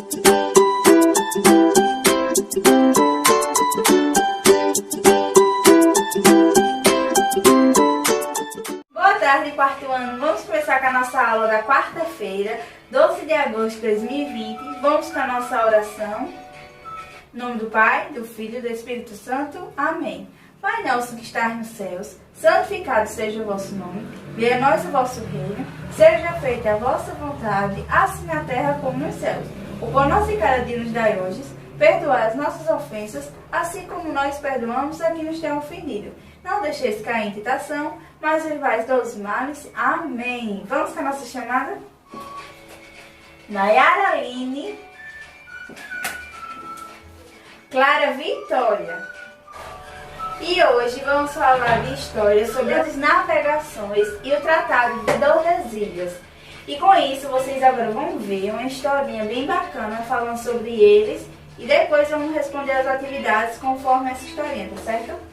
Boa tarde, quarto ano. Vamos começar com a nossa aula da quarta-feira, 12 de agosto de 2020. Vamos com a nossa oração. Em nome do Pai, do Filho e do Espírito Santo. Amém. Pai nosso que estás nos céus, santificado seja o vosso nome. Venha a nós o vosso reino. Seja feita a vossa vontade, assim na terra como nos céus. O pão nosso de cada dia nos dai hoje. Perdoai as nossas ofensas, assim como nós perdoamos a quem nos tem ofendido. Não deixeis cair em tentação, mas livrai dos males. Amém. Vamos com a nossa chamada? Nayara Aline, Clara Vitória. E hoje vamos falar de história sobre as navegações e o Tratado de Tordesilhas. E com isso vocês agora vão ver uma historinha bem bacana falando sobre eles. E depois vamos responder as atividades conforme essa historinha, tá certo?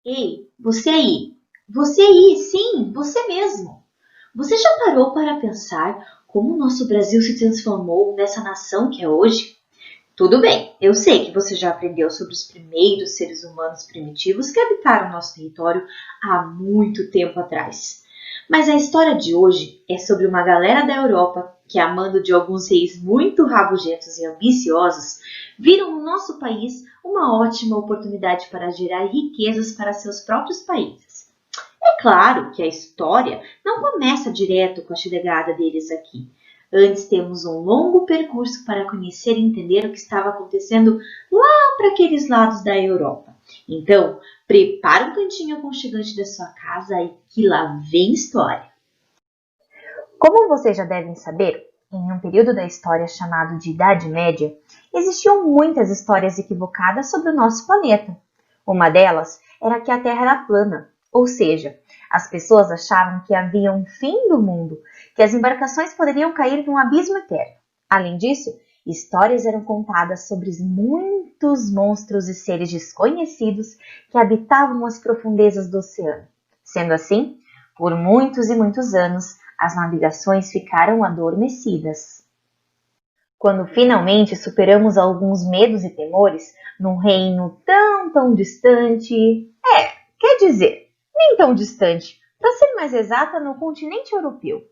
Ei, você aí! Você aí, sim, você mesmo! Você já parou para pensar como o nosso Brasil se transformou nessa nação que é hoje? Tudo bem, eu sei que você já aprendeu sobre os primeiros seres humanos primitivos que habitaram nosso território há muito tempo atrás. Mas a história de hoje é sobre uma galera da Europa que, a mando de alguns reis muito rabugentos e ambiciosos, viram no nosso país uma ótima oportunidade para gerar riquezas para seus próprios países. É claro que a história não começa direto com a chegada deles aqui. Antes temos um longo percurso para conhecer e entender o que estava acontecendo lá para aqueles lados da Europa. Então, prepara um cantinho aconchegante da sua casa e que lá vem história. Como vocês já devem saber, em um período da história chamado de Idade Média, existiam muitas histórias equivocadas sobre o nosso planeta. Uma delas era que a Terra era plana, ou seja, as pessoas achavam que havia um fim do mundo, que as embarcações poderiam cair num abismo eterno. Além disso, histórias eram contadas sobre muitos monstros e seres desconhecidos que habitavam as profundezas do oceano. Sendo assim, por muitos e muitos anos, as navegações ficaram adormecidas. Quando finalmente superamos alguns medos e temores, num reino tão distante... quer dizer, nem tão distante, para ser mais exata, no continente europeu.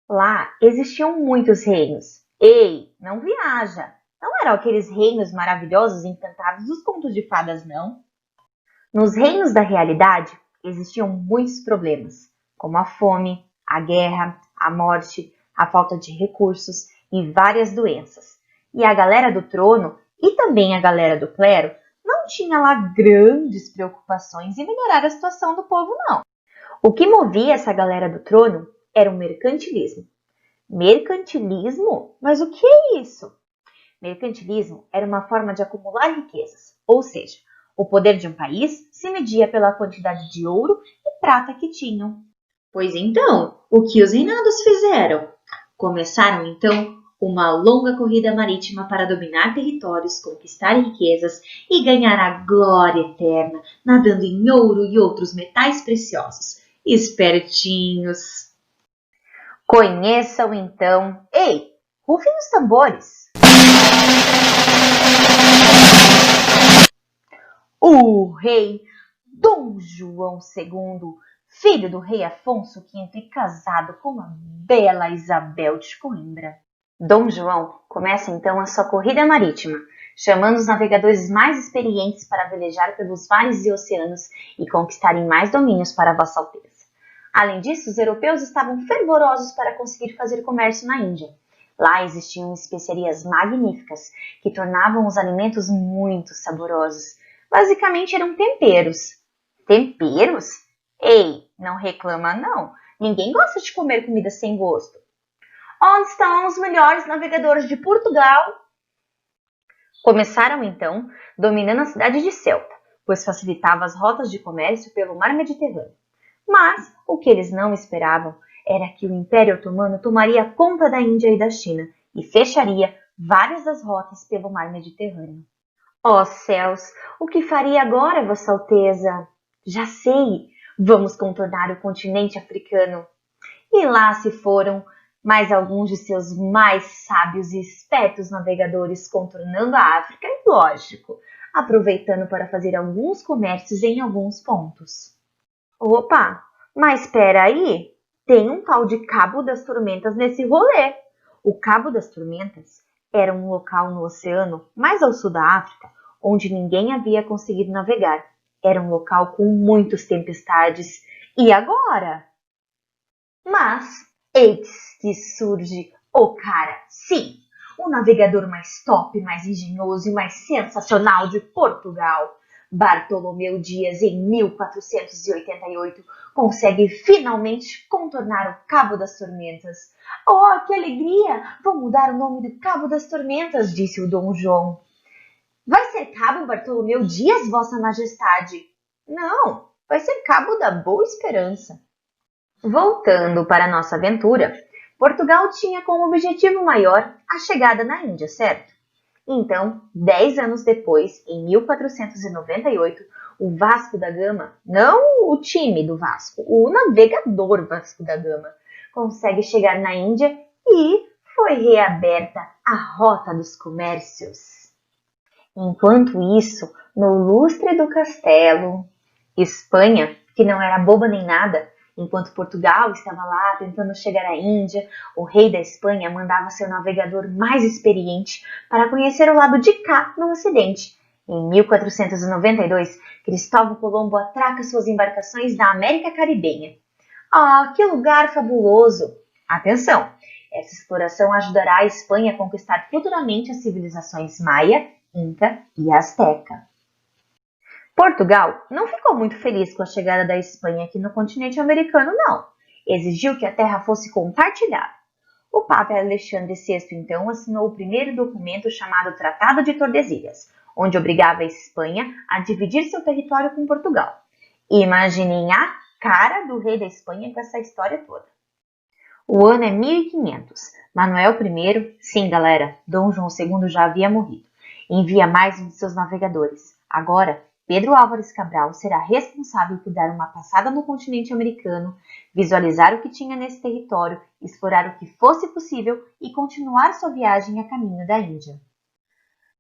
Lá existiam muitos reinos. Ei, não viaja! Não eram aqueles reinos maravilhosos e encantados dos contos de fadas, não. Nos reinos da realidade existiam muitos problemas, como a fome, a guerra, a morte, a falta de recursos e várias doenças. E a galera do trono e também a galera do clero não tinha lá grandes preocupações em melhorar a situação do povo, não. O que movia essa galera do trono era o mercantilismo. Mercantilismo? Mas o que é isso? Mercantilismo era uma forma de acumular riquezas, ou seja, o poder de um país se media pela quantidade de ouro e prata que tinham. Pois então, o que os reinados fizeram? Começaram então uma longa corrida marítima para dominar territórios, conquistar riquezas e ganhar a glória eterna, nadando em ouro e outros metais preciosos. Espertinhos! Conheçam então... Ei, rufem os tambores! O rei Dom João II, filho do rei Afonso V e casado com a bela Isabel de Coimbra. Dom João começa então a sua corrida marítima, chamando os navegadores mais experientes para velejar pelos mares e oceanos e conquistarem mais domínios para Vossa Alteza. Além disso, os europeus estavam fervorosos para conseguir fazer comércio na Índia. Lá existiam especiarias magníficas que tornavam os alimentos muito saborosos. Basicamente eram temperos. Temperos? Ei, não reclama não. Ninguém gosta de comer comida sem gosto. Onde estão os melhores navegadores de Portugal? Começaram então dominando a cidade de Ceuta, pois facilitava as rotas de comércio pelo mar Mediterrâneo. Mas o que eles não esperavam era que o Império Otomano tomaria conta da Índia e da China e fecharia várias das rotas pelo mar Mediterrâneo. Ó céus, o que faria agora, Vossa Alteza? Já sei, vamos contornar o continente africano. E lá se foram mais alguns de seus mais sábios e espertos navegadores contornando a África e, lógico, aproveitando para fazer alguns comércios em alguns pontos. Opa, mas espera aí, tem um tal de Cabo das Tormentas nesse rolê. O Cabo das Tormentas era um local no oceano mais ao sul da África, onde ninguém havia conseguido navegar. Era um local com muitas tempestades. E agora? Mas eis que surge o cara, sim, o navegador mais top, mais engenhoso e mais sensacional de Portugal. Bartolomeu Dias, em 1488, consegue finalmente contornar o Cabo das Tormentas. Oh, que alegria! Vou mudar o nome do Cabo das Tormentas, disse o Dom João. Vai ser Cabo Bartolomeu Dias, Vossa Majestade? Não, vai ser Cabo da Boa Esperança. Voltando para a nossa aventura, Portugal tinha como objetivo maior a chegada na Índia, certo? Então, 10 anos depois, em 1498, o Vasco da Gama, não o time do Vasco, o navegador Vasco da Gama, consegue chegar na Índia e foi reaberta a Rota dos Comércios. Enquanto isso, no lustre do castelo, Espanha, que não era boba nem nada, enquanto Portugal estava lá tentando chegar à Índia, o rei da Espanha mandava seu navegador mais experiente para conhecer o lado de cá no Ocidente. Em 1492, Cristóvão Colombo atraca suas embarcações na América Caribenha. Ah, que lugar fabuloso! Atenção! Essa exploração ajudará a Espanha a conquistar futuramente as civilizações Maia, Inca e Azteca. Portugal não ficou muito feliz com a chegada da Espanha aqui no continente americano, não. Exigiu que a terra fosse compartilhada. O Papa Alexandre VI, então, assinou o primeiro documento chamado Tratado de Tordesilhas, onde obrigava a Espanha a dividir seu território com Portugal. Imaginem a cara do rei da Espanha com essa história toda. O ano é 1500. Manuel I, sim galera, Dom João II já havia morrido, envia mais um de seus navegadores. Agora, Pedro Álvares Cabral será responsável por dar uma passada no continente americano, visualizar o que tinha nesse território, explorar o que fosse possível e continuar sua viagem a caminho da Índia.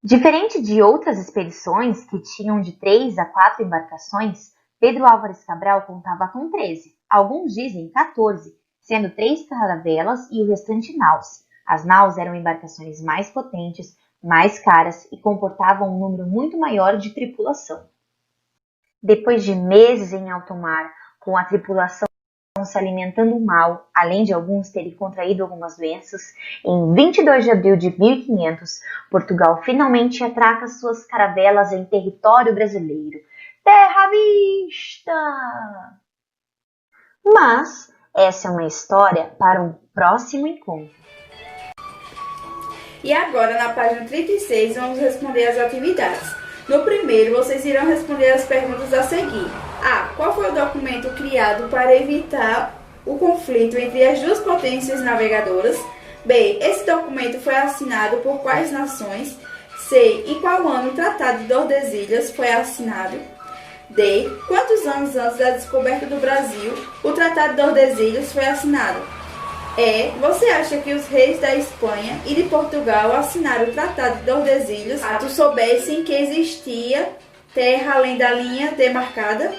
Diferente de outras expedições que tinham de 3 a 4 embarcações, Pedro Álvares Cabral contava com 13, alguns dizem 14, sendo 3 caravelas e o restante naus. As naus eram embarcações mais potentes, mais caras e comportavam um número muito maior de tripulação. Depois de meses em alto mar, com a tripulação se alimentando mal, além de alguns terem contraído algumas doenças, em 22 de abril de 1500, Portugal finalmente atraca suas caravelas em território brasileiro. Terra à vista! Mas essa é uma história para um próximo encontro. E agora, na página 36, vamos responder as atividades. No primeiro, vocês irão responder as perguntas a seguir. A. Qual foi o documento criado para evitar o conflito entre as duas potências navegadoras? B. Esse documento foi assinado por quais nações? C. Em qual ano o Tratado de Tordesilhas foi assinado? D. Quantos anos antes da descoberta do Brasil o Tratado de Tordesilhas foi assinado? E. Você acha que os reis da Espanha e de Portugal assinaram o Tratado de Tordesilhas caso soubessem que existia terra além da linha demarcada?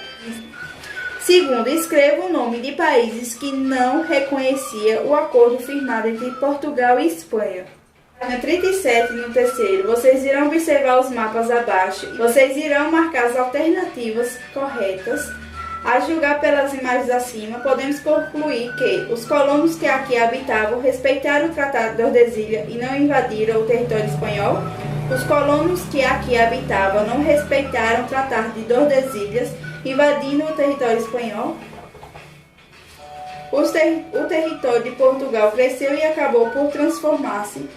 Segundo, escreva o nome de países que não reconhecia o acordo firmado entre Portugal e Espanha. Na 37, no terceiro, vocês irão observar os mapas abaixo e vocês irão marcar as alternativas corretas A julgar pelas imagens acima, podemos concluir que os colonos que aqui habitavam respeitaram o Tratado de Tordesilhas e não invadiram o território espanhol. Os colonos que aqui habitavam não respeitaram o Tratado de Tordesilhas, invadindo o território espanhol. O território de Portugal cresceu e acabou por transformar-se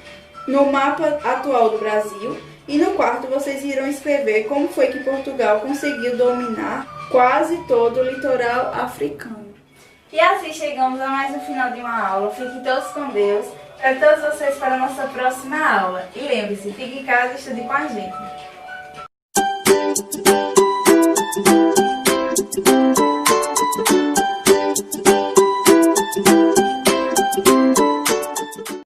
no mapa atual do Brasil. E no quarto vocês irão escrever como foi que Portugal conseguiu dominar quase todo o litoral africano. E assim chegamos a mais um final de uma aula. Fiquem todos com Deus. Para todos vocês para a nossa próxima aula. E lembre-se, fique em casa e estude com a gente.